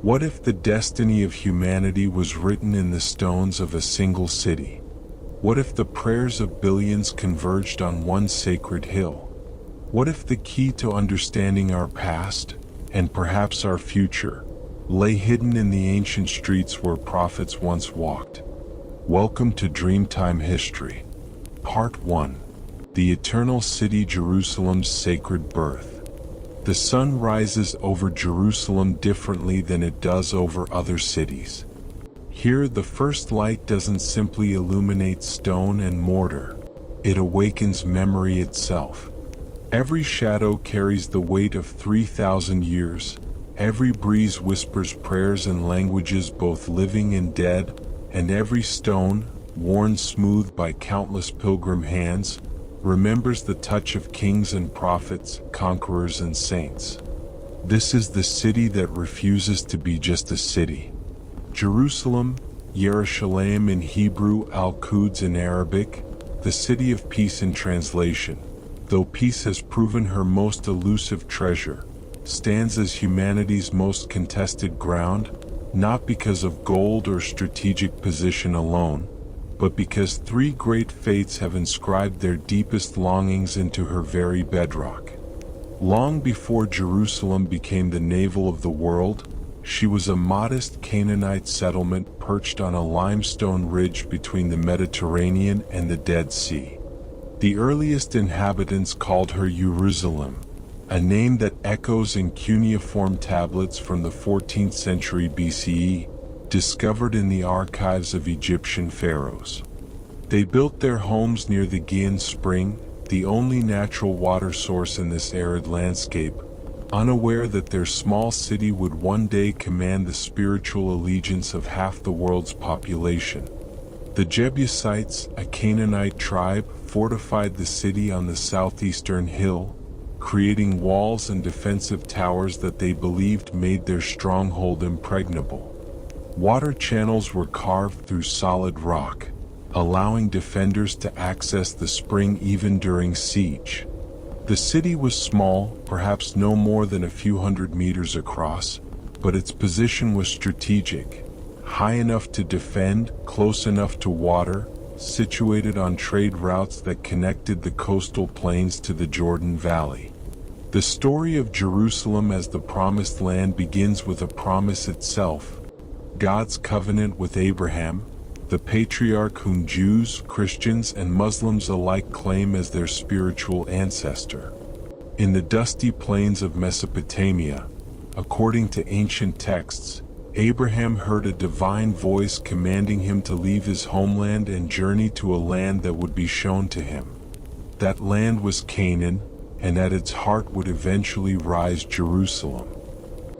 What if the destiny of humanity was written in the stones of a single city? What if the prayers of billions converged on one sacred hill? What if the key to understanding our past, and perhaps our future, lay hidden in the ancient streets where prophets once walked? Welcome to Dreamtime History. Part 1. The Eternal City, Jerusalem's Sacred Birth. The sun rises over Jerusalem differently than it does over other cities. Here, the first light doesn't simply illuminate stone and mortar, it awakens memory itself. Every shadow carries the weight of 3,000 years, every breeze whispers prayers in languages both living and dead, and every stone, worn smooth by countless pilgrim hands, remembers the touch of kings and prophets, conquerors and saints. This is the city that refuses to be just a city. Jerusalem, Yerushalayim in Hebrew, Al-Quds in Arabic, the city of peace in translation, though peace has proven her most elusive treasure, stands as humanity's most contested ground, not because of gold or strategic position alone, but because three great faiths have inscribed their deepest longings into her very bedrock. Long before Jerusalem became the navel of the world, she was a modest Canaanite settlement perched on a limestone ridge between the Mediterranean and the Dead Sea. The earliest inhabitants called her Jerusalem, a name that echoes in cuneiform tablets from the 14th century BCE, discovered in the archives of Egyptian pharaohs. They built their homes near the Gihon Spring, the only natural water source in this arid landscape, unaware that their small city would one day command the spiritual allegiance of half the world's population. The Jebusites, a Canaanite tribe, fortified the city on the southeastern hill, creating walls and defensive towers that they believed made their stronghold impregnable. Water channels were carved through solid rock, allowing defenders to access the spring even during siege. The city was small, perhaps no more than a few hundred meters across, but its position was strategic, high enough to defend, close enough to water, situated on trade routes that connected the coastal plains to the Jordan Valley. The story of Jerusalem as the Promised Land begins with a promise itself, God's covenant with Abraham, the patriarch whom Jews, Christians, and Muslims alike claim as their spiritual ancestor. In the dusty plains of Mesopotamia, according to ancient texts, Abraham heard a divine voice commanding him to leave his homeland and journey to a land that would be shown to him. That land was Canaan, and at its heart would eventually rise Jerusalem.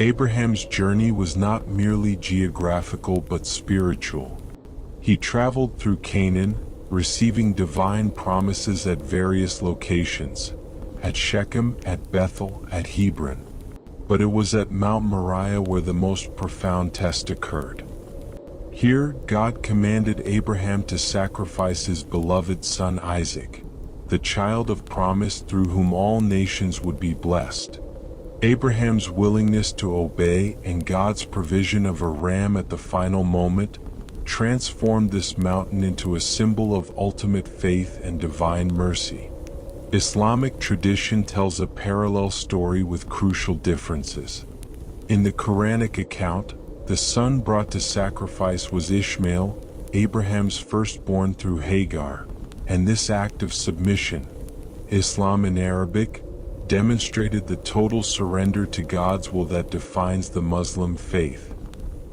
Abraham's journey was not merely geographical but spiritual. He traveled through Canaan, receiving divine promises at various locations, at Shechem, at Bethel, at Hebron. But it was at Mount Moriah where the most profound test occurred. Here, God commanded Abraham to sacrifice his beloved son Isaac, the child of promise through whom all nations would be blessed. Abraham's willingness to obey and God's provision of a ram at the final moment transformed this mountain into a symbol of ultimate faith and divine mercy. Islamic tradition tells a parallel story with crucial differences. In the Quranic account, the son brought to sacrifice was Ishmael, Abraham's firstborn through Hagar, and this act of submission, Islam in Arabic, demonstrated the total surrender to God's will that defines the Muslim faith.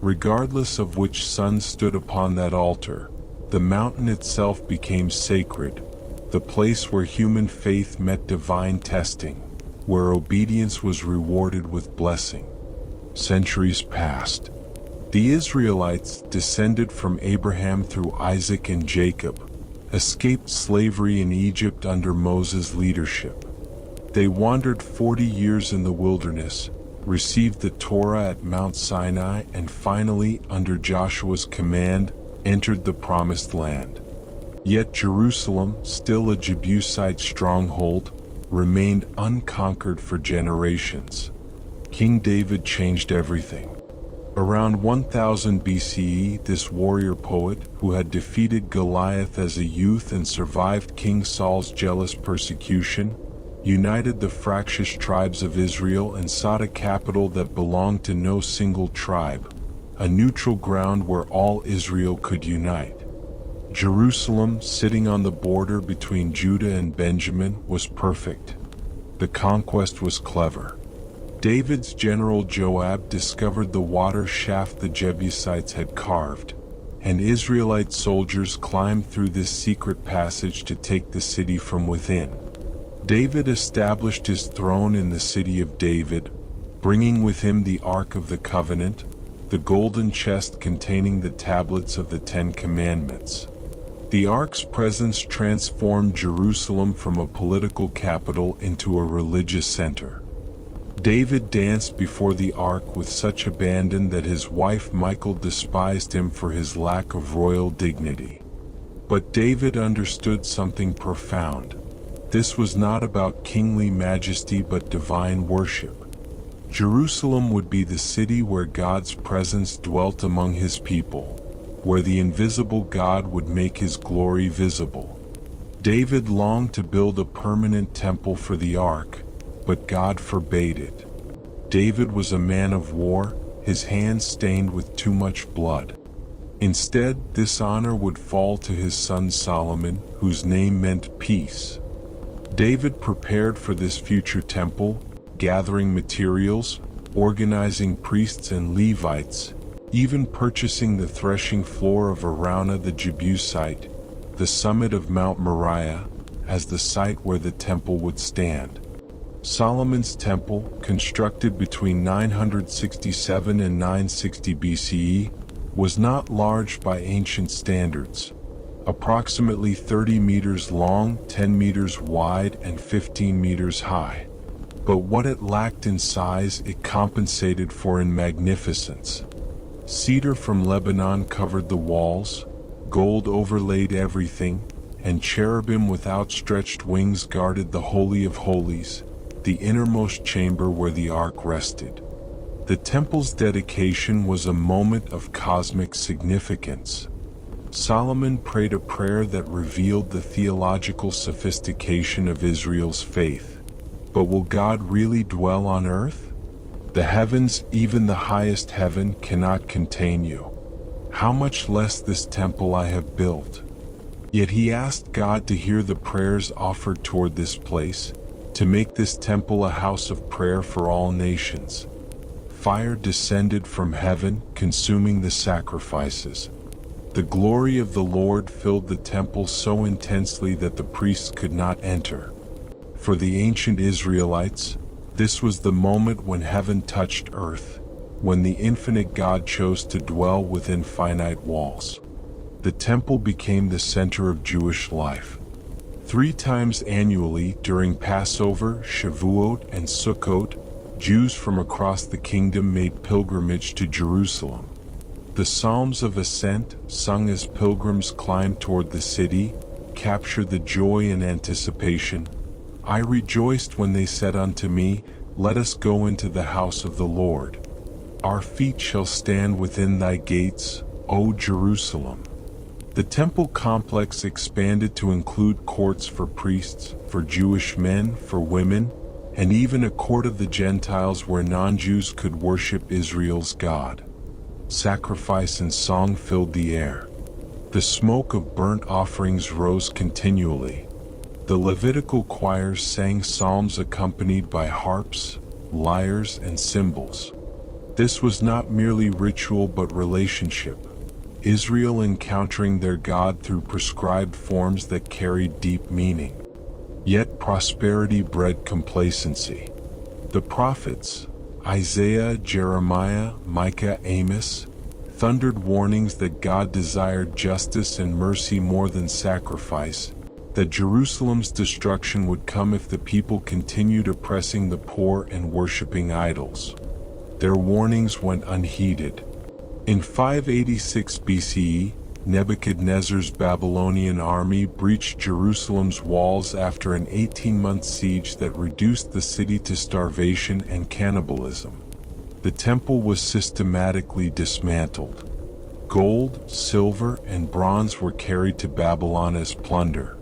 Regardless of which son stood upon that altar, the mountain itself became sacred, the place where human faith met divine testing, where obedience was rewarded with blessing. Centuries passed. The Israelites, descended from Abraham through Isaac and Jacob, escaped slavery in Egypt under Moses' leadership. They wandered 40 years in the wilderness, received the Torah at Mount Sinai, and finally, under Joshua's command, entered the Promised Land. Yet Jerusalem, still a Jebusite stronghold, remained unconquered for generations. King David changed everything. Around 1000 BCE, this warrior poet, who had defeated Goliath as a youth and survived King Saul's jealous persecution, united the fractious tribes of Israel and sought a capital that belonged to no single tribe, a neutral ground where all Israel could unite. Jerusalem, sitting on the border between Judah and Benjamin, was perfect. The conquest was clever. David's general Joab discovered the water shaft the Jebusites had carved, and Israelite soldiers climbed through this secret passage to take the city from within. David established his throne in the city of David, bringing with him the Ark of the Covenant, the golden chest containing the tablets of the Ten Commandments. The Ark's presence transformed Jerusalem from a political capital into a religious center. David danced before the Ark with such abandon that his wife Michal despised him for his lack of royal dignity. But David understood something profound. This was not about kingly majesty but divine worship. Jerusalem would be the city where God's presence dwelt among his people, where the invisible God would make his glory visible. David longed to build a permanent temple for the Ark, but God forbade it. David was a man of war, his hands stained with too much blood. Instead, this honor would fall to his son Solomon, whose name meant peace. David prepared for this future temple, gathering materials, organizing priests and Levites, even purchasing the threshing floor of Araunah the Jebusite, the summit of Mount Moriah, as the site where the temple would stand. Solomon's temple, constructed between 967 and 960 BCE, was not large by ancient standards. Approximately 30 meters long, 10 meters wide, and 15 meters high. But what it lacked in size, it compensated for in magnificence. Cedar from Lebanon covered the walls, gold overlaid everything, and cherubim with outstretched wings guarded the Holy of Holies, the innermost chamber where the Ark rested. The temple's dedication was a moment of cosmic significance. Solomon prayed a prayer that revealed the theological sophistication of Israel's faith. But will God really dwell on earth? The heavens, even the highest heaven, cannot contain you. How much less this temple I have built? Yet he asked God to hear the prayers offered toward this place, to make this temple a house of prayer for all nations. Fire descended from heaven, consuming the sacrifices. The glory of the Lord filled the temple so intensely that the priests could not enter. For the ancient Israelites, this was the moment when heaven touched earth, when the infinite God chose to dwell within finite walls. The temple became the center of Jewish life. 3 times annually during Passover, Shavuot, and Sukkot, Jews from across the kingdom made pilgrimage to Jerusalem. The Psalms of Ascent, sung as pilgrims climbed toward the city, captured the joy and anticipation. I rejoiced when they said unto me, Let us go into the house of the Lord. Our feet shall stand within thy gates, O Jerusalem. The temple complex expanded to include courts for priests, for Jewish men, for women, and even a court of the Gentiles where non-Jews could worship Israel's God. Sacrifice and song filled the air. The smoke of burnt offerings rose continually. The Levitical choirs sang psalms accompanied by harps, lyres, and cymbals. This was not merely ritual but relationship. Israel encountering their God through prescribed forms that carried deep meaning. Yet prosperity bred complacency. The prophets, Isaiah, Jeremiah, Micah, Amos, thundered warnings that God desired justice and mercy more than sacrifice, that Jerusalem's destruction would come if the people continued oppressing the poor and worshiping idols. Their warnings went unheeded. In 586 BCE, Nebuchadnezzar's Babylonian army breached Jerusalem's walls after an 18-month siege that reduced the city to starvation and cannibalism. The temple was systematically dismantled. Gold, silver, and bronze were carried to Babylon as plunder.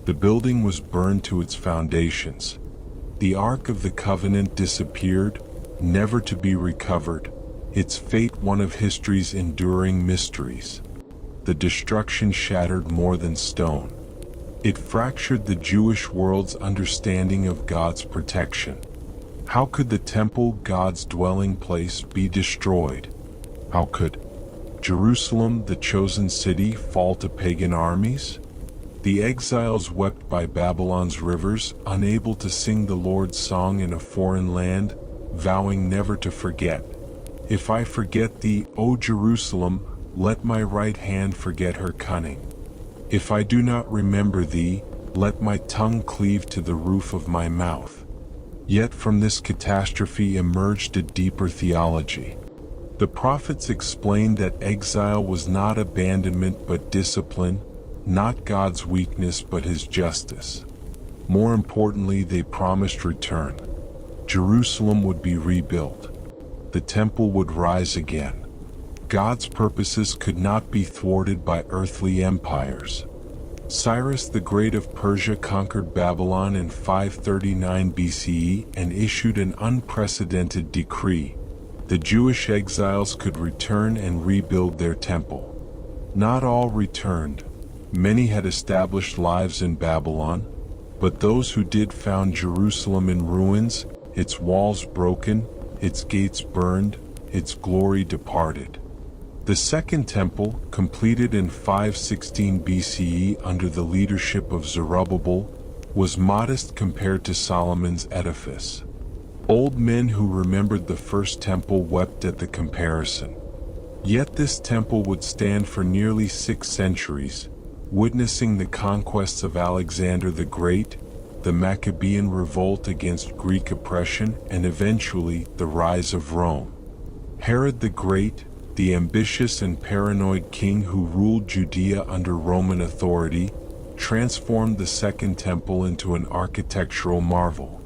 The building was burned to its foundations. The Ark of the Covenant disappeared, never to be recovered, its fate one of history's enduring mysteries. The destruction shattered more than stone. It fractured the Jewish world's understanding of God's protection. How could the temple, God's dwelling place, be destroyed? How could Jerusalem, the chosen city, fall to pagan armies? The exiles wept by Babylon's rivers, unable to sing the Lord's song in a foreign land, vowing never to forget. If I forget thee, O Jerusalem, let my right hand forget her cunning. If I do not remember thee, let my tongue cleave to the roof of my mouth. Yet from this catastrophe emerged a deeper theology. The prophets explained that exile was not abandonment but discipline, not God's weakness but his justice. More importantly, they promised return. Jerusalem would be rebuilt. The temple would rise again. God's purposes could not be thwarted by earthly empires. Cyrus the Great of Persia conquered Babylon in 539 BCE and issued an unprecedented decree. The Jewish exiles could return and rebuild their temple. Not all returned. Many had established lives in Babylon, but those who did found Jerusalem in ruins, its walls broken, its gates burned, its glory departed. The Second Temple, completed in 516 BCE under the leadership of Zerubbabel, was modest compared to Solomon's edifice. Old men who remembered the First Temple wept at the comparison. Yet this temple would stand for nearly 6 centuries, witnessing the conquests of Alexander the Great, the Maccabean revolt against Greek oppression, and eventually the rise of Rome. Herod the Great, the ambitious and paranoid king who ruled Judea under Roman authority, transformed the Second Temple into an architectural marvel.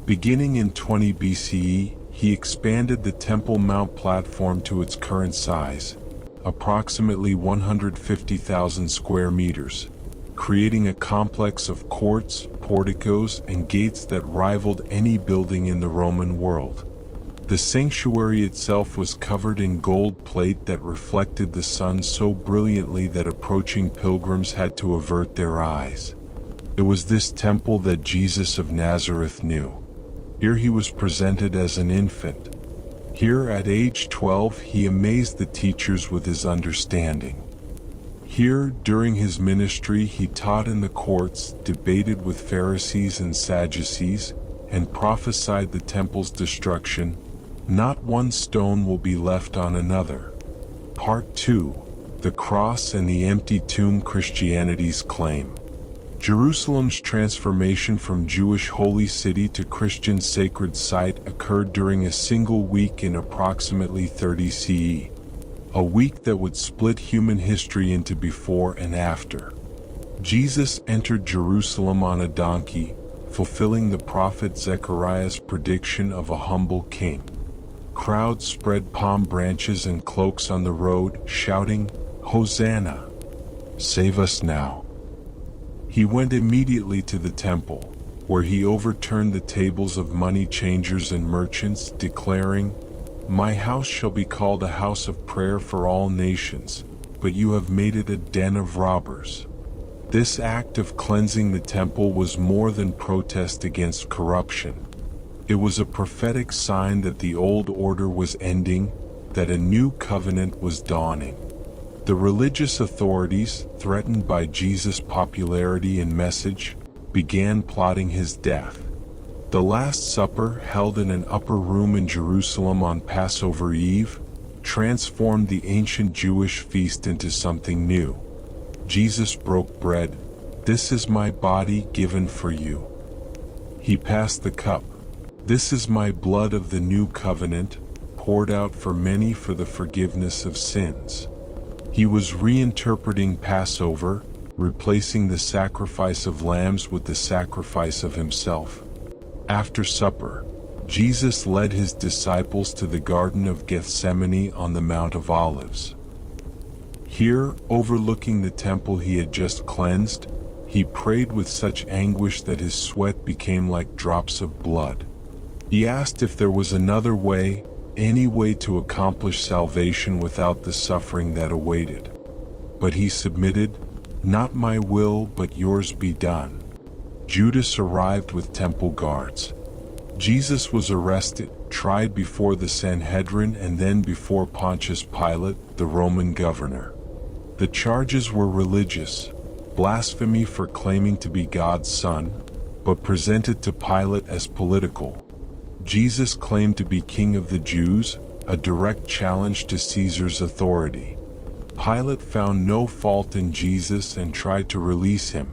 Beginning in 20 BCE, he expanded the Temple Mount platform to its current size, approximately 150,000 square meters, creating a complex of courts, porticos, and gates that rivaled any building in the Roman world. The sanctuary itself was covered in gold plate that reflected the sun so brilliantly that approaching pilgrims had to avert their eyes. It was this temple that Jesus of Nazareth knew. Here he was presented as an infant. Here at age 12 he amazed the teachers with his understanding. Here, during his ministry, he taught in the courts, debated with Pharisees and Sadducees, and prophesied the temple's destruction. Not one stone will be left on another. Part 2. The Cross and the Empty Tomb. Christianity's claim. Jerusalem's transformation from Jewish holy city to Christian sacred site occurred during a single week in approximately 30 CE. A week that would split human history into before and after. Jesus entered Jerusalem on a donkey, fulfilling the prophet Zechariah's prediction of a humble king. Crowds spread palm branches and cloaks on the road, shouting, "Hosanna! Save us now!" He went immediately to the temple, where he overturned the tables of money changers and merchants, declaring, "My house shall be called a house of prayer for all nations, but you have made it a den of robbers." This act of cleansing the temple was more than protest against corruption. It was a prophetic sign that the old order was ending, that a new covenant was dawning. The religious authorities, threatened by Jesus' popularity and message, began plotting his death. The Last Supper, held in an upper room in Jerusalem on Passover Eve, transformed the ancient Jewish feast into something new. Jesus broke bread. "This is my body given for you." He passed the cup. "This is my blood of the new covenant, poured out for many for the forgiveness of sins." He was reinterpreting Passover, replacing the sacrifice of lambs with the sacrifice of himself. After supper, Jesus led his disciples to the Garden of Gethsemane on the Mount of Olives. Here, overlooking the temple he had just cleansed, he prayed with such anguish that his sweat became like drops of blood. He asked if there was another way, any way to accomplish salvation without the suffering that awaited. But he submitted, "Not my will, but yours be done." Judas arrived with temple guards. Jesus was arrested, tried before the Sanhedrin and then before Pontius Pilate, the Roman governor. The charges were religious, blasphemy for claiming to be God's son, but presented to Pilate as political. Jesus claimed to be King of the Jews, a direct challenge to Caesar's authority. Pilate found no fault in Jesus and tried to release him,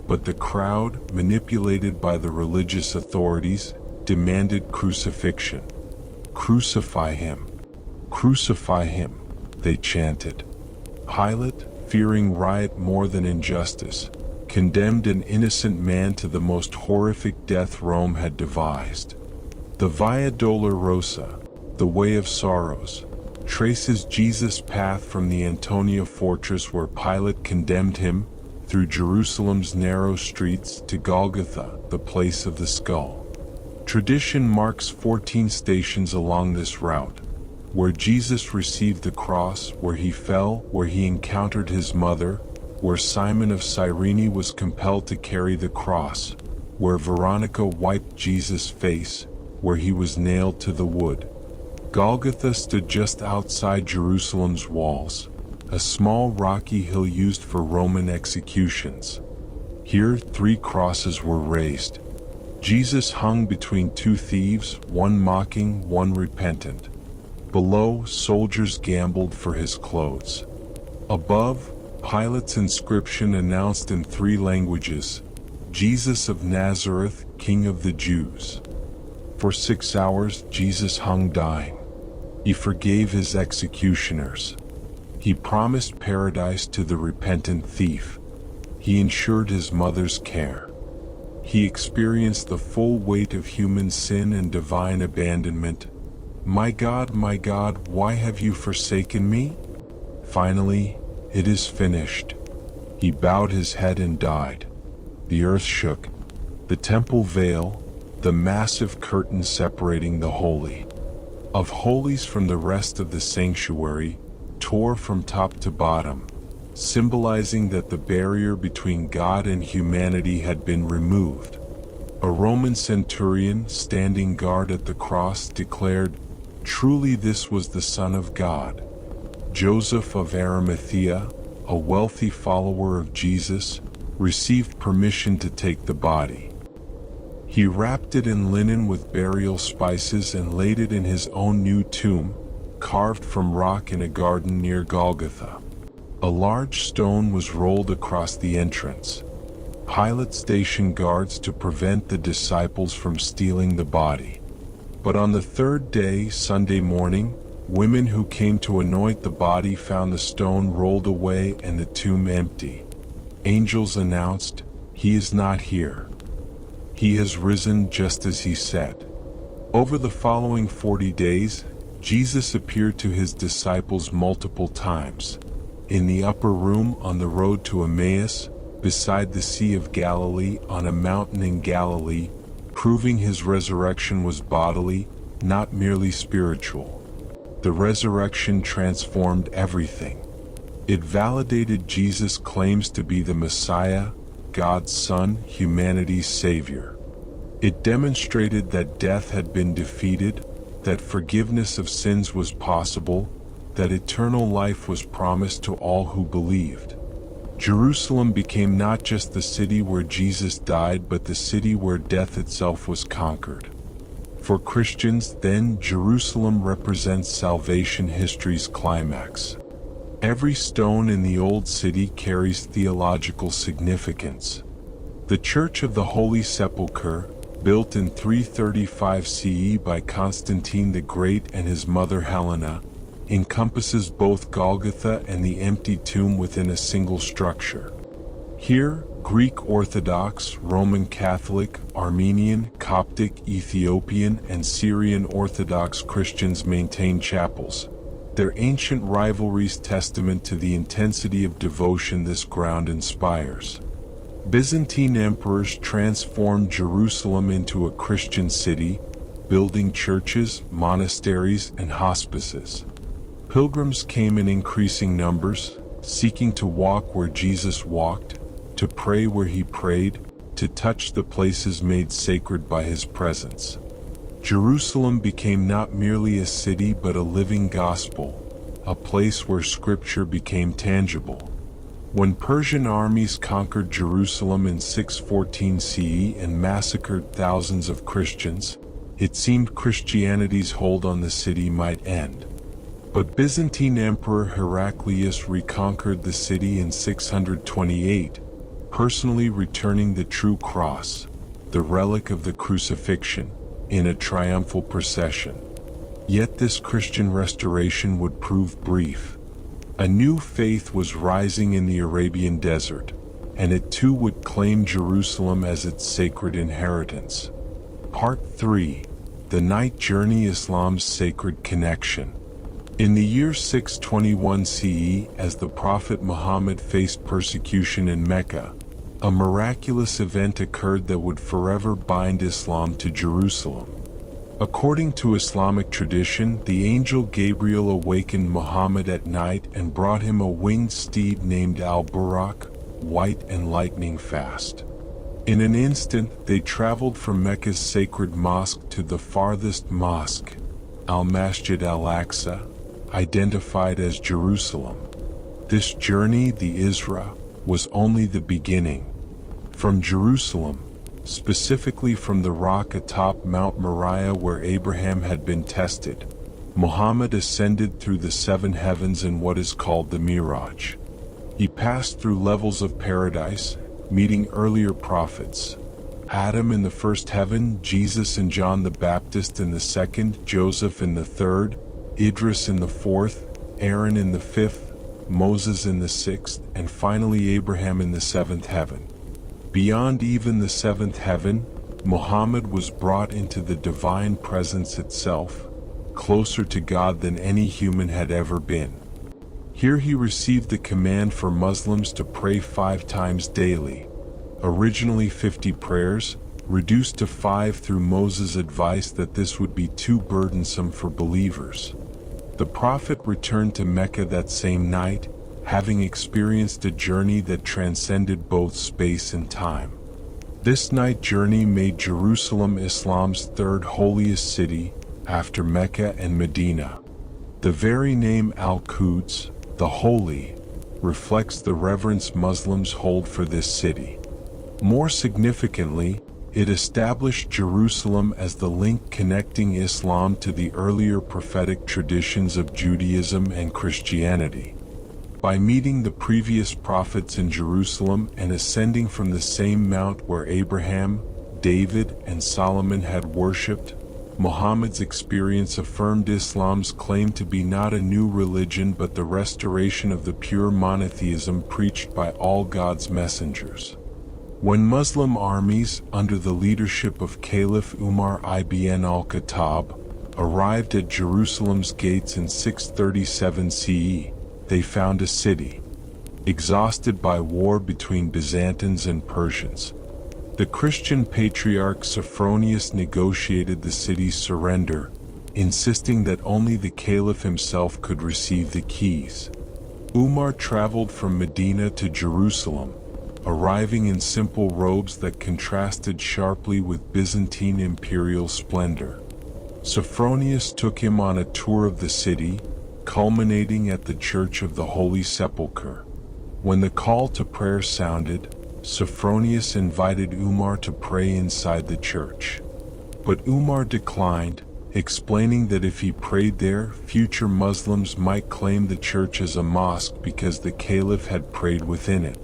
but the crowd, manipulated by the religious authorities, demanded crucifixion. "Crucify him! Crucify him!" they chanted. Pilate, fearing riot more than injustice, condemned an innocent man to the most horrific death Rome had devised. The Via Dolorosa, the Way of Sorrows, traces Jesus' path from the Antonia fortress where Pilate condemned him, through Jerusalem's narrow streets to Golgotha, the place of the skull. Tradition marks 14 stations along this route, where Jesus received the cross, where he fell, where he encountered his mother, where Simon of Cyrene was compelled to carry the cross, where Veronica wiped Jesus' face, where he was nailed to the wood. Golgotha stood just outside Jerusalem's walls, a small rocky hill used for Roman executions. Here 3 crosses were raised. Jesus hung between 2 thieves, one mocking, one repentant. Below, soldiers gambled for his clothes. Above, Pilate's inscription announced in 3 languages, "Jesus of Nazareth, King of the Jews." For 6 hours, Jesus hung dying. He forgave his executioners. He promised paradise to the repentant thief. He ensured his mother's care. He experienced the full weight of human sin and divine abandonment. My God, why have you forsaken me?" Finally, "It is finished." He bowed his head and died. The earth shook. The temple veil, the massive curtain separating the Holy of Holies from the rest of the sanctuary, tore from top to bottom, symbolizing that the barrier between God and humanity had been removed. A Roman centurion, standing guard at the cross, declared, "Truly this was the Son of God." Joseph of Arimathea, a wealthy follower of Jesus, received permission to take the body. He wrapped it in linen with burial spices and laid it in his own new tomb, carved from rock in a garden near Golgotha. A large stone was rolled across the entrance. Pilate stationed guards to prevent the disciples from stealing the body. But on the 3rd day, Sunday morning, women who came to anoint the body found the stone rolled away and the tomb empty. Angels announced, "He is not here. He has risen just as he said." Over the following 40 days, Jesus appeared to his disciples multiple times. In the upper room on the road to Emmaus, beside the Sea of Galilee, on a mountain in Galilee, proving his resurrection was bodily, not merely spiritual. The resurrection transformed everything. It validated Jesus' claims to be the Messiah, God's Son, humanity's Savior. It demonstrated that death had been defeated, that forgiveness of sins was possible, that eternal life was promised to all who believed. Jerusalem became not just the city where Jesus died, but the city where death itself was conquered. For Christians, then, Jerusalem represents salvation history's climax. Every stone in the Old City carries theological significance. The Church of the Holy Sepulchre, built in 335 CE by Constantine the Great and his mother Helena, encompasses both Golgotha and the empty tomb within a single structure. Here, Greek Orthodox, Roman Catholic, Armenian, Coptic, Ethiopian, and Syrian Orthodox Christians maintain chapels, their ancient rivalries testament to the intensity of devotion this ground inspires. Byzantine emperors transformed Jerusalem into a Christian city, building churches, monasteries, and hospices. Pilgrims came in increasing numbers, seeking to walk where Jesus walked, to pray where he prayed, to touch the places made sacred by his presence. Jerusalem became not merely a city but a living gospel, a place where scripture became tangible. When Persian armies conquered Jerusalem in 614 CE and massacred thousands of Christians, it seemed Christianity's hold on the city might end. But Byzantine Emperor Heraclius reconquered the city in 628, personally returning the true cross, the relic of the crucifixion, in a triumphal procession. Yet this Christian restoration would prove brief. A new faith was rising in the Arabian desert, and it too would claim Jerusalem as its sacred inheritance. Part 3. The Night Journey: Islam's Sacred Connection. In the year 621 CE, as the Prophet Muhammad faced persecution in Mecca, a miraculous event occurred that would forever bind Islam to Jerusalem. According to Islamic tradition, the angel Gabriel awakened Muhammad at night and brought him a winged steed named Al-Buraq, white and lightning fast. In an instant, they traveled from Mecca's sacred mosque to the farthest mosque, Al-Masjid al-Aqsa, identified as Jerusalem. This journey, the Isra, was only the beginning. From Jerusalem, specifically from the rock atop Mount Moriah where Abraham had been tested, Muhammad ascended through the seven heavens in what is called the Miraj. He passed through levels of paradise, meeting earlier prophets: Adam in the first heaven, Jesus and John the Baptist in the second, Joseph in the third, Idris in the fourth, Aaron in the fifth, Moses in the sixth, and finally Abraham in the seventh heaven. Beyond even the seventh heaven, Muhammad was brought into the divine presence itself, closer to God than any human had ever been. Here he received the command for Muslims to pray 5 times daily, originally 50 prayers, reduced to 5 through Moses' advice that this would be too burdensome for believers. The Prophet returned to Mecca that same night, having experienced a journey that transcended both space and time. This night journey made Jerusalem Islam's third holiest city, after Mecca and Medina. The very name Al-Quds, the Holy, reflects the reverence Muslims hold for this city. More significantly, it established Jerusalem as the link connecting Islam to the earlier prophetic traditions of Judaism and Christianity. By meeting the previous prophets in Jerusalem and ascending from the same mount where Abraham, David, and Solomon had worshipped, Muhammad's experience affirmed Islam's claim to be not a new religion but the restoration of the pure monotheism preached by all God's messengers. When Muslim armies, under the leadership of Caliph Umar ibn al-Khattab, arrived at Jerusalem's gates in 637 CE, they found a city exhausted by war between Byzantines and Persians. The Christian patriarch Sophronius negotiated the city's surrender, insisting that only the caliph himself could receive the keys. Umar traveled from Medina to Jerusalem, arriving in simple robes that contrasted sharply with Byzantine imperial splendor. Sophronius took him on a tour of the city, culminating at the Church of the Holy Sepulchre. When the call to prayer sounded, Sophronius invited Umar to pray inside the church. But Umar declined, explaining that if he prayed there, future Muslims might claim the church as a mosque because the caliph had prayed within it.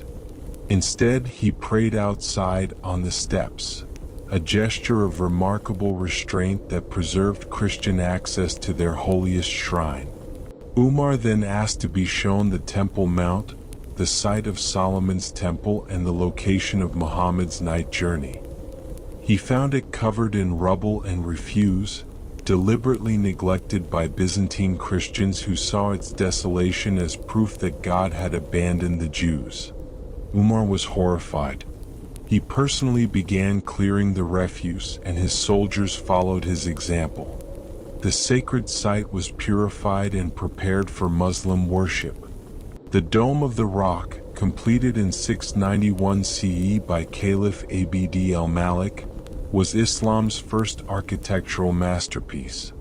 Instead, he prayed outside on the steps, a gesture of remarkable restraint that preserved Christian access to their holiest shrine. Umar then asked to be shown the Temple Mount, the site of Solomon's temple and the location of Muhammad's night journey. He found it covered in rubble and refuse, deliberately neglected by Byzantine Christians who saw its desolation as proof that God had abandoned the Jews. Umar was horrified. He personally began clearing the refuse, and his soldiers followed his example. The sacred site was purified and prepared for Muslim worship. The Dome of the Rock, completed in 691 CE by Caliph Abd al-Malik, was Islam's first architectural masterpiece.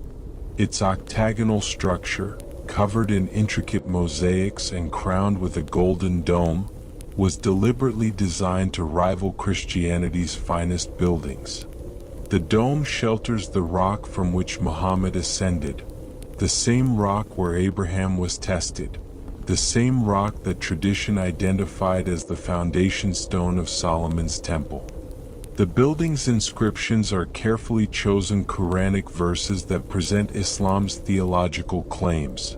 Its octagonal structure, covered in intricate mosaics and crowned with a golden dome, was deliberately designed to rival Christianity's finest buildings. The dome shelters the rock from which Muhammad ascended, the same rock where Abraham was tested, the same rock that tradition identified as the foundation stone of Solomon's temple. The building's inscriptions are carefully chosen Quranic verses that present Islam's theological claims: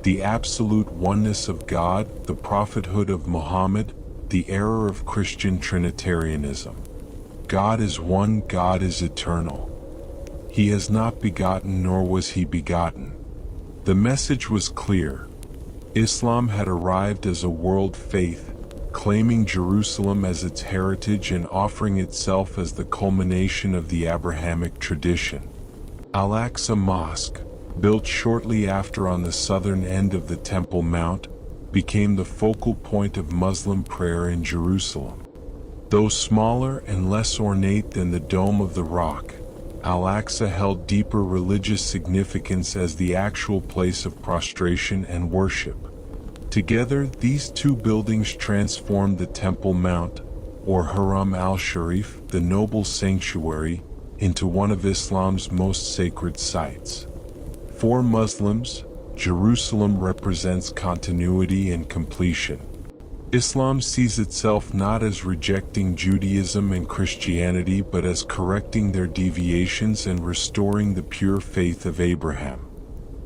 the absolute oneness of God, the prophethood of Muhammad, the error of Christian Trinitarianism. God is one, God is eternal. He has not begotten, nor was he begotten. The message was clear. Islam had arrived as a world faith, claiming Jerusalem as its heritage and offering itself as the culmination of the Abrahamic tradition. Al-Aqsa Mosque, built shortly after on the southern end of the Temple Mount, became the focal point of Muslim prayer in Jerusalem. Though smaller and less ornate than the Dome of the Rock, Al-Aqsa held deeper religious significance as the actual place of prostration and worship. Together, these two buildings transformed the Temple Mount, or Haram al-Sharif, the noble sanctuary, into one of Islam's most sacred sites. For Muslims, Jerusalem represents continuity and completion. Islam sees itself not as rejecting Judaism and Christianity but as correcting their deviations and restoring the pure faith of Abraham.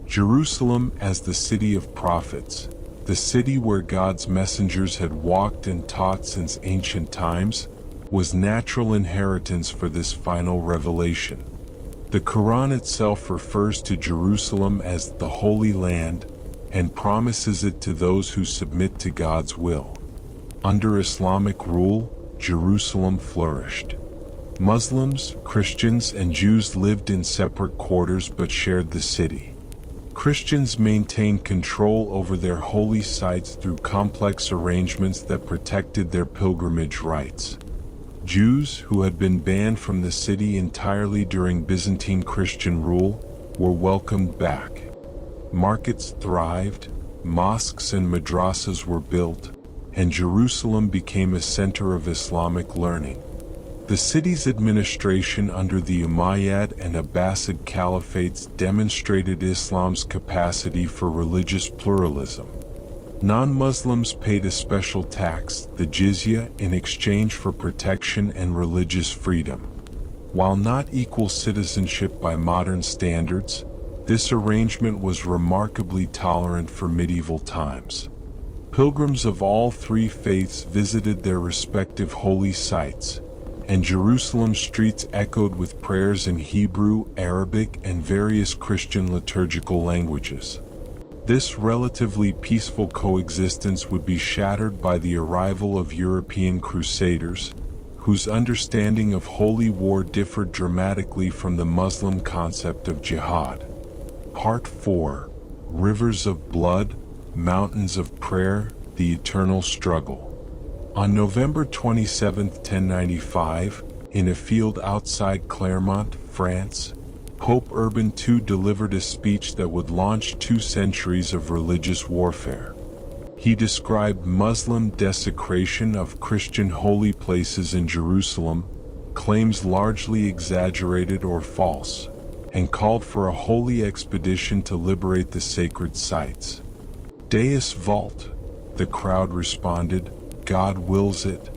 Jerusalem as the city of prophets, the city where God's messengers had walked and taught since ancient times, was natural inheritance for this final revelation. The Quran itself refers to Jerusalem as the Holy Land and promises it to those who submit to God's will. Under Islamic rule, Jerusalem flourished. Muslims, Christians, and Jews lived in separate quarters but shared the city. Christians maintained control over their holy sites through complex arrangements that protected their pilgrimage rights. Jews, who had been banned from the city entirely during Byzantine Christian rule, were welcomed back. Markets thrived, mosques and madrasas were built, and Jerusalem became a center of Islamic learning. The city's administration under the Umayyad and Abbasid caliphates demonstrated Islam's capacity for religious pluralism. Non-Muslims paid a special tax, the jizya, in exchange for protection and religious freedom. While not equal citizenship by modern standards, this arrangement was remarkably tolerant for medieval times. Pilgrims of all three faiths visited their respective holy sites, and Jerusalem's streets echoed with prayers in Hebrew, Arabic, and various Christian liturgical languages. This relatively peaceful coexistence would be shattered by the arrival of European crusaders, whose understanding of holy war differed dramatically from the Muslim concept of jihad. Part 4: Rivers of Blood, Mountains of Prayer, the Eternal Struggle. On November 27, 1095, in a field outside Clermont, France, Pope Urban II delivered a speech that would launch 2 centuries of religious warfare. He described Muslim desecration of Christian holy places in Jerusalem, claims largely exaggerated or false, and called for a holy expedition to liberate the sacred sites. Deus vult, the crowd responded, God wills it.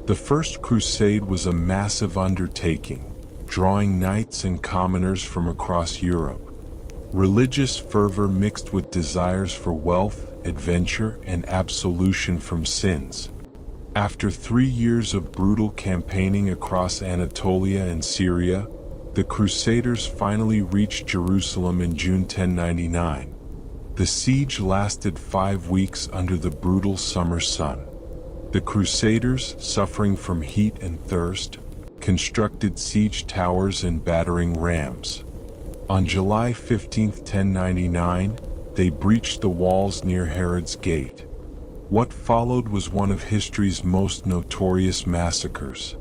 The First Crusade was a massive undertaking, drawing knights and commoners from across Europe. Religious fervor mixed with desires for wealth, adventure, and absolution from sins. After 3 years of brutal campaigning across Anatolia and Syria, the Crusaders finally reached Jerusalem in June 1099. The siege lasted 5 weeks under the brutal summer sun. The Crusaders, suffering from heat and thirst, constructed siege towers and battering rams. On July 15, 1099, they breached the walls near Herod's Gate. What followed was one of history's most notorious massacres.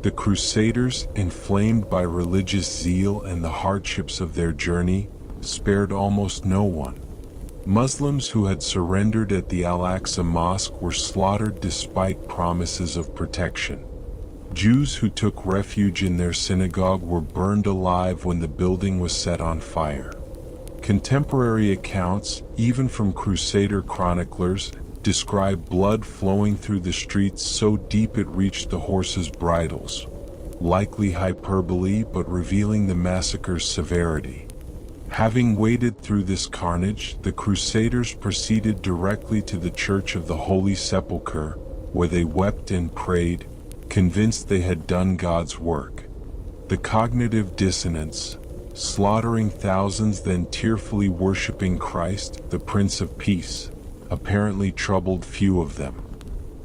The Crusaders, inflamed by religious zeal and the hardships of their journey, spared almost no one. Muslims who had surrendered at the Al-Aqsa Mosque were slaughtered despite promises of protection. Jews who took refuge in their synagogue were burned alive when the building was set on fire. Contemporary accounts, even from Crusader chroniclers, describe blood flowing through the streets so deep it reached the horses' bridles. Likely hyperbole, but revealing the massacre's severity. Having waded through this carnage, the Crusaders proceeded directly to the Church of the Holy Sepulchre, where they wept and prayed, convinced they had done God's work. The cognitive dissonance, slaughtering thousands then tearfully worshipping Christ, the Prince of Peace, apparently troubled few of them.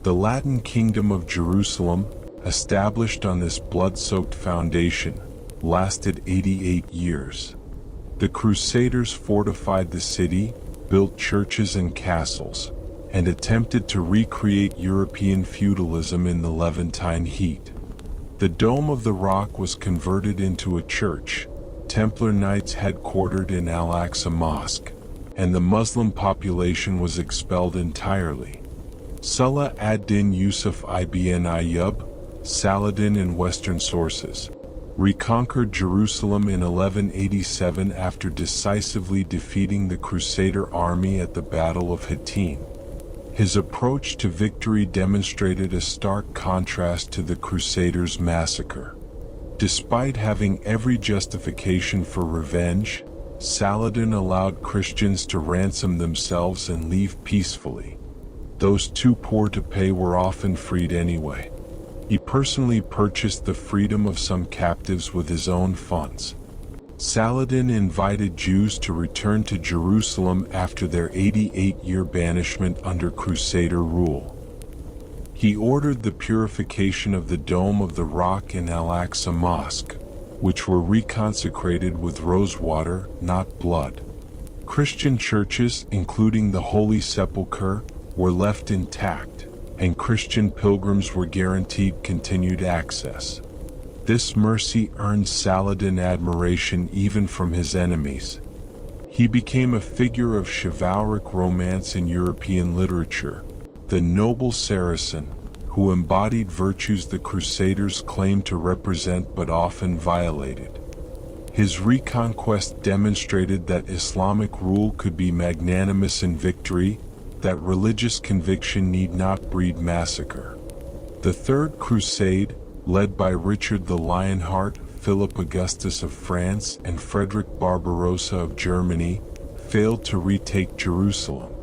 The Latin Kingdom of Jerusalem, established on this blood-soaked foundation, lasted 88 years. The Crusaders fortified the city, built churches and castles, and attempted to recreate European feudalism in the Levantine heat. The Dome of the Rock was converted into a church, Templar Knights headquartered in Al-Aqsa Mosque, and the Muslim population was expelled entirely. Salah ad-Din Yusuf ibn Ayyub, Saladin in Western sources, reconquered Jerusalem in 1187 after decisively defeating the Crusader army at the Battle of Hattin. His approach to victory demonstrated a stark contrast to the Crusaders' massacre. Despite having every justification for revenge, Saladin allowed Christians to ransom themselves and leave peacefully. Those too poor to pay were often freed anyway. He personally purchased the freedom of some captives with his own funds. Saladin invited Jews to return to Jerusalem after their 88-year banishment under Crusader rule. He ordered the purification of the Dome of the Rock and Al-Aqsa Mosque, which were reconsecrated with rosewater, not blood. Christian churches, including the Holy Sepulchre, were left intact, and Christian pilgrims were guaranteed continued access. This mercy earned Saladin admiration even from his enemies. He became a figure of chivalric romance in European literature, the noble Saracen, who embodied virtues the Crusaders claimed to represent but often violated. His reconquest demonstrated that Islamic rule could be magnanimous in victory, that religious conviction need not breed massacre. The Third Crusade, led by Richard the Lionheart, Philip Augustus of France, and Frederick Barbarossa of Germany, failed to retake Jerusalem.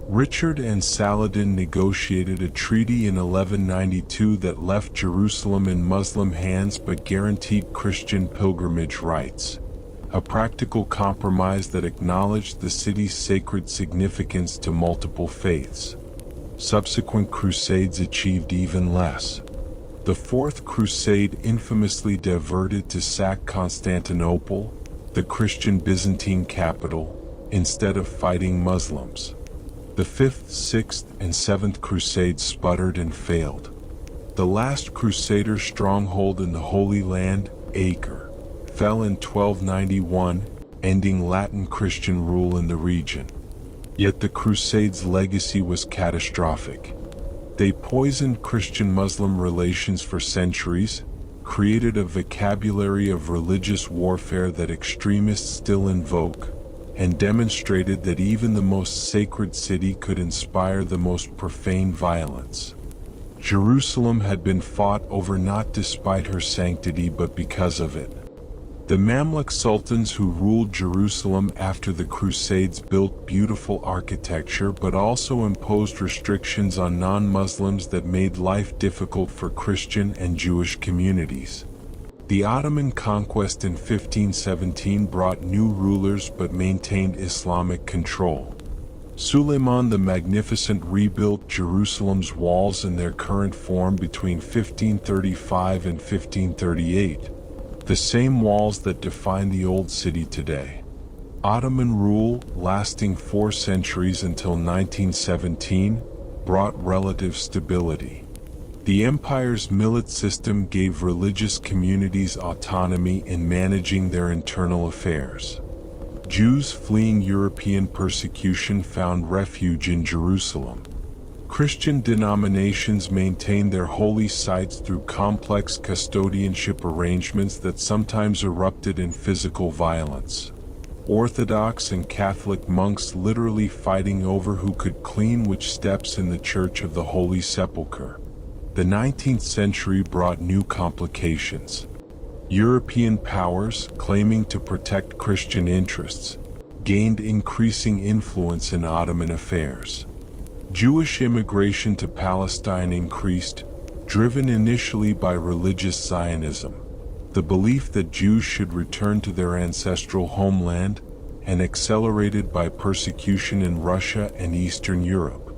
Richard and Saladin negotiated a treaty in 1192 that left Jerusalem in Muslim hands but guaranteed Christian pilgrimage rights, a practical compromise that acknowledged the city's sacred significance to multiple faiths. Subsequent crusades achieved even less. The Fourth Crusade infamously diverted to sack Constantinople, the Christian Byzantine capital, instead of fighting Muslims. The Fifth, Sixth, and Seventh Crusades sputtered and failed. The last Crusader stronghold in the Holy Land, Acre, fell in 1291, ending Latin Christian rule in the region. Yet the Crusades' legacy was catastrophic. They poisoned Christian-Muslim relations for centuries, created a vocabulary of religious warfare that extremists still invoke, and demonstrated that even the most sacred city could inspire the most profane violence. Jerusalem had been fought over not despite her sanctity but because of it. The Mamluk sultans who ruled Jerusalem after the Crusades built beautiful architecture but also imposed restrictions on non-Muslims that made life difficult for Christian and Jewish communities. The Ottoman conquest in 1517 brought new rulers but maintained Islamic control. Suleiman the Magnificent rebuilt Jerusalem's walls in their current form between 1535 and 1538. The same walls that define the Old City today. Ottoman rule, lasting 4 centuries until 1917, brought relative stability. The empire's millet system gave religious communities autonomy in managing their internal affairs. Jews fleeing European persecution found refuge in Jerusalem. Christian denominations maintained their holy sites through complex custodianship arrangements that sometimes erupted in physical violence. Orthodox and Catholic monks literally fighting over who could clean which steps in the Church of the Holy Sepulchre. The 19th century brought new complications. European powers, claiming to protect Christian interests, gained increasing influence in Ottoman affairs. Jewish immigration to Palestine increased, driven initially by religious Zionism, the belief that Jews should return to their ancestral homeland, and accelerated by persecution in Russia and Eastern Europe.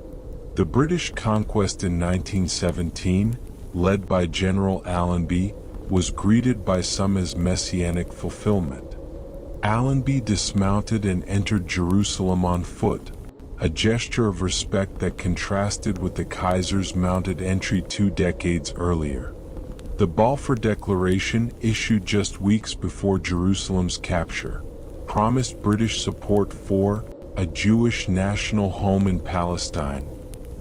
The British conquest in 1917, led by General Allenby, was greeted by some as messianic fulfillment. Allenby dismounted and entered Jerusalem on foot, a gesture of respect that contrasted with the Kaiser's mounted entry 2 decades earlier. The Balfour Declaration, issued just weeks before Jerusalem's capture, promised British support for a Jewish national home in Palestine,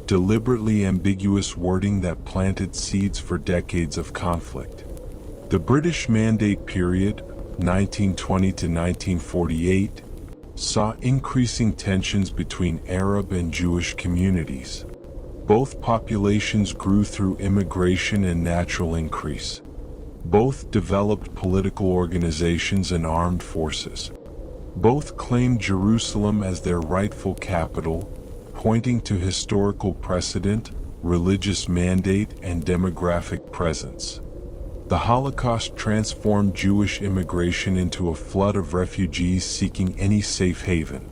deliberately ambiguous wording that planted seeds for decades of conflict. The British Mandate period, 1920 to 1948, saw increasing tensions between Arab and Jewish communities. Both populations grew through immigration and natural increase. Both developed political organizations and armed forces. Both claimed Jerusalem as their rightful capital, pointing to historical precedent, religious mandate, and demographic presence. The Holocaust transformed Jewish immigration into a flood of refugees seeking any safe haven.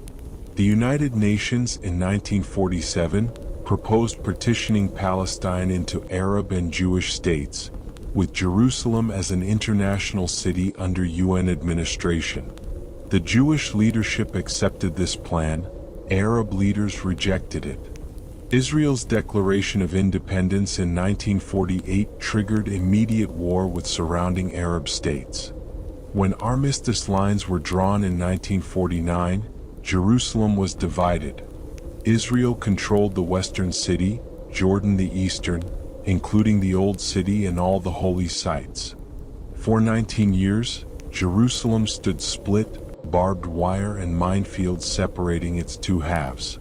The United Nations in 1947 proposed partitioning Palestine into Arab and Jewish states, with Jerusalem as an international city under UN administration. The Jewish leadership accepted this plan, Arab leaders rejected it. Israel's declaration of independence in 1948 triggered immediate war with surrounding Arab states. When armistice lines were drawn in 1949, Jerusalem was divided. Israel controlled the western city, Jordan the eastern, including the Old City and all the holy sites. For 19 years, Jerusalem stood split, barbed wire and minefields separating its 2 halves.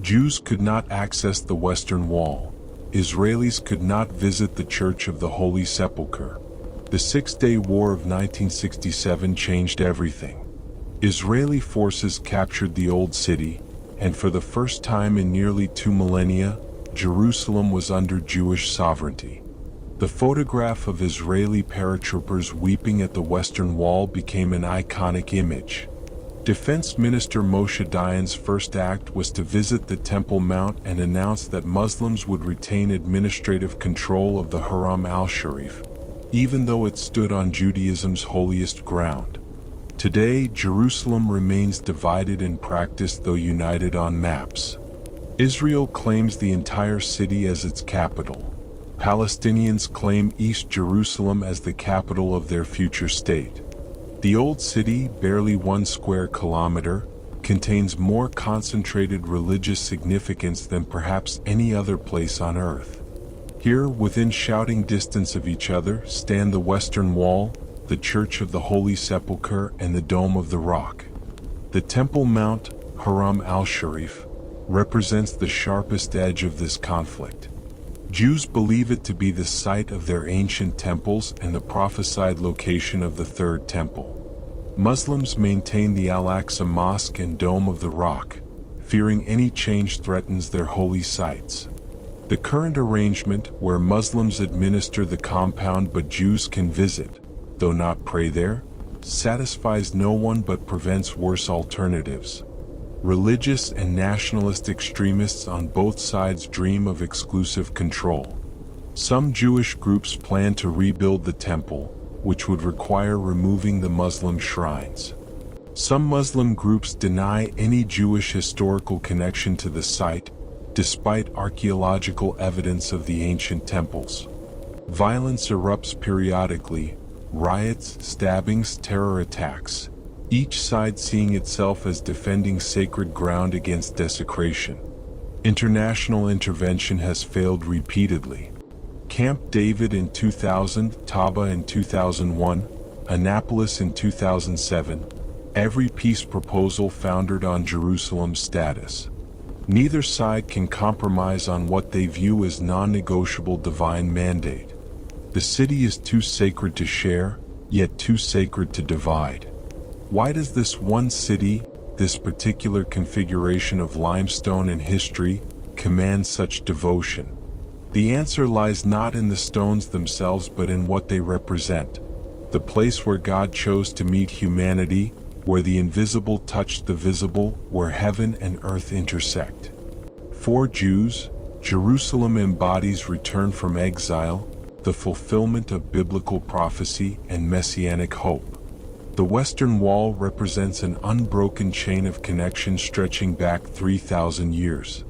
Jews could not access the Western Wall. Israelis could not visit the Church of the Holy Sepulchre. The Six-Day War of 1967 changed everything. Israeli forces captured the Old City, and for the first time in nearly 2 millennia, Jerusalem was under Jewish sovereignty. The photograph of Israeli paratroopers weeping at the Western Wall became an iconic image. Defense Minister Moshe Dayan's first act was to visit the Temple Mount and announce that Muslims would retain administrative control of the Haram al-Sharif, even though it stood on Judaism's holiest ground. Today, Jerusalem remains divided in practice though united on maps. Israel claims the entire city as its capital. Palestinians claim East Jerusalem as the capital of their future state. The Old City, barely 1 square kilometer, contains more concentrated religious significance than perhaps any other place on earth. Here, within shouting distance of each other, stand the Western Wall, the Church of the Holy Sepulchre, and the Dome of the Rock. The Temple Mount, Haram al-Sharif, represents the sharpest edge of this conflict. Jews believe it to be the site of their ancient temples and the prophesied location of the Third Temple. Muslims maintain the Al-Aqsa Mosque and Dome of the Rock, fearing any change threatens their holy sites. The current arrangement, where Muslims administer the compound but Jews can visit, though not pray there, satisfies no one but prevents worse alternatives. Religious and nationalist extremists on both sides dream of exclusive control. Some Jewish groups plan to rebuild the temple, which would require removing the Muslim shrines. Some Muslim groups deny any Jewish historical connection to the site, despite archaeological evidence of the ancient temples. Violence erupts periodically, riots, stabbings, terror attacks, each side seeing itself as defending sacred ground against desecration. International intervention has failed repeatedly. Camp David in 2000, Taba in 2001, Annapolis in 2007, every peace proposal foundered on Jerusalem's status. Neither side can compromise on what they view as non-negotiable divine mandate. The city is too sacred to share, yet too sacred to divide. Why does this one city, this particular configuration of limestone and history, command such devotion? The answer lies not in the stones themselves but in what they represent. The place where God chose to meet humanity, where the invisible touched the visible, where heaven and earth intersect. For Jews, Jerusalem embodies return from exile, the fulfillment of biblical prophecy and messianic hope. The Western Wall represents an unbroken chain of connection stretching back 3,000 years.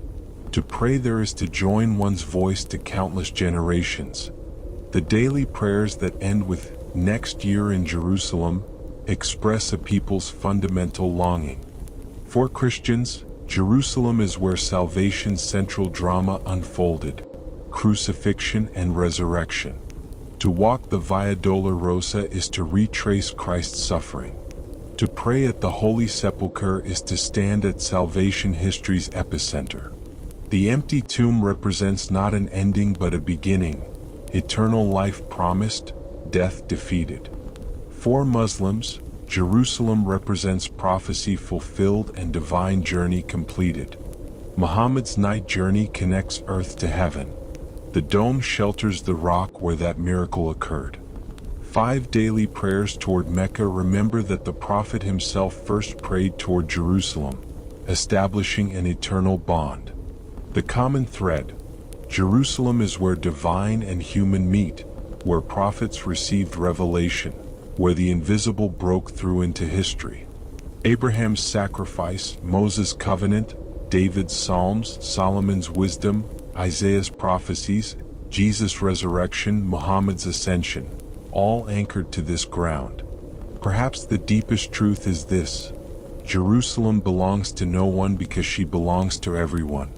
To pray there is to join one's voice to countless generations. The daily prayers that end with "next year in Jerusalem" express a people's fundamental longing. For Christians, Jerusalem is where salvation's central drama unfolded: crucifixion and resurrection. To walk the Via Dolorosa is to retrace Christ's suffering. To pray at the Holy Sepulchre is to stand at salvation history's epicenter. The empty tomb represents not an ending but a beginning, eternal life promised, death defeated. For Muslims, Jerusalem represents prophecy fulfilled and divine journey completed. Muhammad's night journey connects earth to heaven. The dome shelters the rock where that miracle occurred. 5 daily prayers toward Mecca remember that the Prophet himself first prayed toward Jerusalem, establishing an eternal bond. The common thread: Jerusalem is where divine and human meet, where prophets received revelation, where the invisible broke through into history. Abraham's sacrifice, Moses' covenant, David's psalms, Solomon's wisdom, Isaiah's prophecies, Jesus' resurrection, Muhammad's ascension, all anchored to this ground. Perhaps the deepest truth is this: Jerusalem belongs to no one because she belongs to everyone.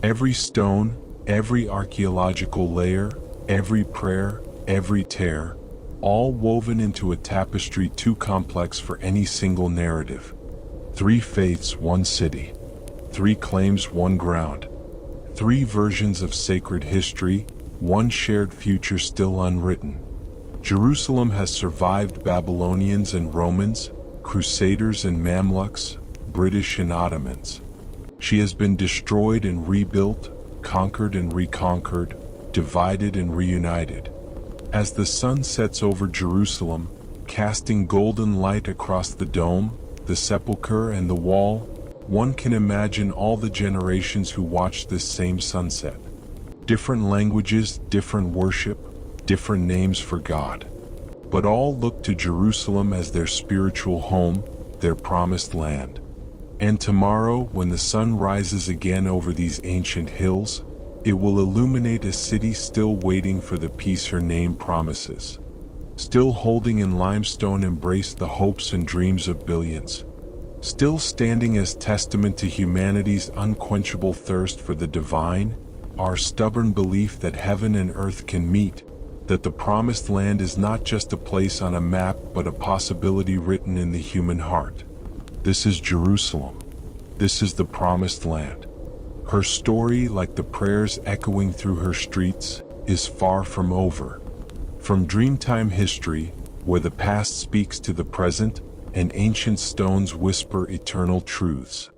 Every stone, every archaeological layer, every prayer, every tear, all woven into a tapestry too complex for any single narrative. 3 faiths, 1 city. 3 claims, 1 ground. 3 versions of sacred history, 1 shared future still unwritten. Jerusalem has survived Babylonians and Romans, Crusaders and Mamluks, British and Ottomans. She has been destroyed and rebuilt, conquered and reconquered, divided and reunited. As the sun sets over Jerusalem, casting golden light across the dome, the sepulchre and the wall, one can imagine all the generations who watched this same sunset. Different languages, different worship, different names for God. But all look to Jerusalem as their spiritual home, their promised land. And tomorrow, when the sun rises again over these ancient hills, it will illuminate a city still waiting for the peace her name promises. Still holding in limestone embrace the hopes and dreams of billions. Still standing as testament to humanity's unquenchable thirst for the divine, our stubborn belief that heaven and earth can meet, that the promised land is not just a place on a map but a possibility written in the human heart. This is Jerusalem. This is the promised land. Her story, like the prayers echoing through her streets, is far from over. From Dreamtime history, where the past speaks to the present, and ancient stones whisper eternal truths.